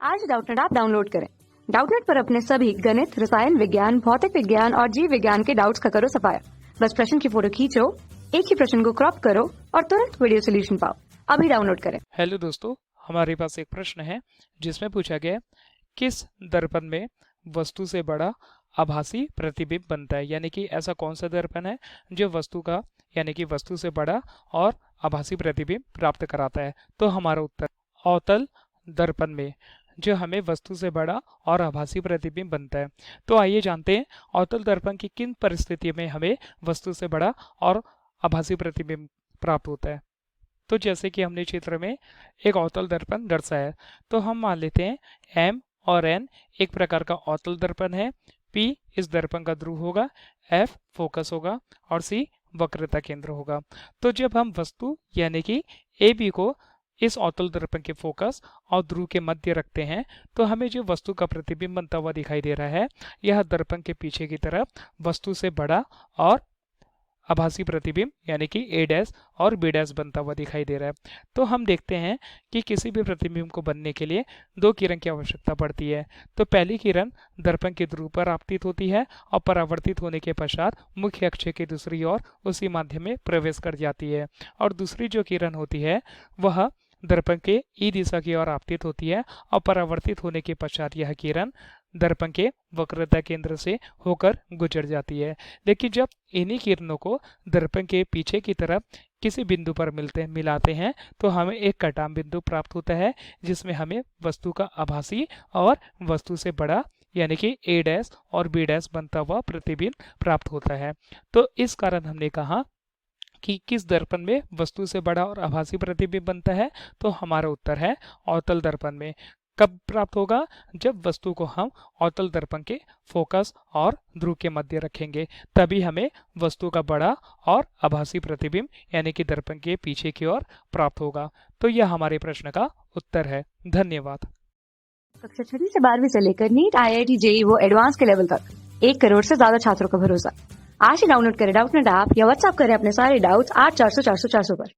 आज Doubtnut app download करें। Doubtnut पर अपने सभी गणित, रसायन विज्ञान, भौतिक विज्ञान और जीव विज्ञान के डाउट्स का करो सफाया। बस प्रश्न की फोटो खींचो, एक ही प्रश्न को क्रॉप करो और तुरंत वीडियो सोल्यूशन पाओ। अभी डाउनलोड करें। हेलो दोस्तों, हमारे पास एक प्रश्न है जिसमें पूछा गया किस दर्पण में वस्तु से बड़ा आभासी प्रतिबिंब बनता है। यानी कि ऐसा कौन सा दर्पण है जो वस्तु का यानी कि वस्तु से बड़ा और आभासी प्रतिबिंब प्राप्त कराता है। तो हमारा उत्तर अवतल दर्पण में जो हमें वस्तु से बड़ा और आभासी प्रतिबिंब बनता है। तो आइए जानते हैं अवतल दर्पण की किन परिस्थितियों में हमें वस्तु से बड़ा और आभासी प्रतिबिंब प्राप्त होता है। तो जैसे कि हमने चित्र में एक अवतल दर्पण दर्शाया है, तो हम मान लेते हैं M और N एक प्रकार का अवतल दर्पण है। P इस दर्पण का ध्रुव होगा, F फोकस होगा और C वक्रता केंद्र होगा। तो जब हम वस्तु यानी कि AB को इस अवतल दर्पण के फोकस और ध्रुव के मध्य रखते हैं तो हमें जो वस्तु का प्रतिबिंब बनता हुआ दिखाई दे रहा है यह दर्पण के पीछे की तरफ वस्तु से बड़ा और आभासी प्रतिबिंब यानी कि A' और B' बनता हुआ दिखाई दे रहा है। तो हम देखते हैं कि किसी भी प्रतिबिंब को बनने के लिए दो किरण की आवश्यकता पड़ती है। तो पहली किरण दर्पण के ध्रुव पर आपतित होती है और परावर्तित होने के पश्चात मुख्य अक्ष के दूसरी ओर उसी माध्यम में प्रवेश कर जाती है। और दूसरी जो किरण होती है वह दर्पण के ई दिशा की ओर आपतित होती है और परावर्तित होने के पश्चात यह किरण दर्पण के वक्रता केंद्र से होकर गुजर जाती है। लेकिन जब इन्हीं किरणों को दर्पण के पीछे की तरफ किसी बिंदु पर मिलाते हैं तो हमें एक कटाम बिंदु प्राप्त होता है जिसमें हमें वस्तु का आभासी और वस्तु से बड़ा यानी कि A' और B' बनता हुआ प्रतिबिंब प्राप्त होता है। तो इस कारण हमने कहा कि किस दर्पण में वस्तु से बड़ा और आभासी प्रतिबिंब बनता है। तो हमारा उत्तर है अवतल दर्पण में। कब प्राप्त होगा? जब वस्तु को हम अवतल दर्पण के फोकस और ध्रुव के मध्य रखेंगे, तभी हमें वस्तु का बड़ा और आभासी प्रतिबिंब यानी कि दर्पण के पीछे की ओर प्राप्त होगा। तो यह हमारे प्रश्न का उत्तर है। धन्यवाद। कक्षा 6 से 12वीं से लेकर नीट, IIT, JEE वो एडवांस के लेवल तक 1 करोड़ से ज्यादा छात्रों का भरोसा। आज ही डाउनलोड करें डाउटनेट ऐप या व्हाट्सएप करें अपने सारे डाउट्स 8400 400 400 पर।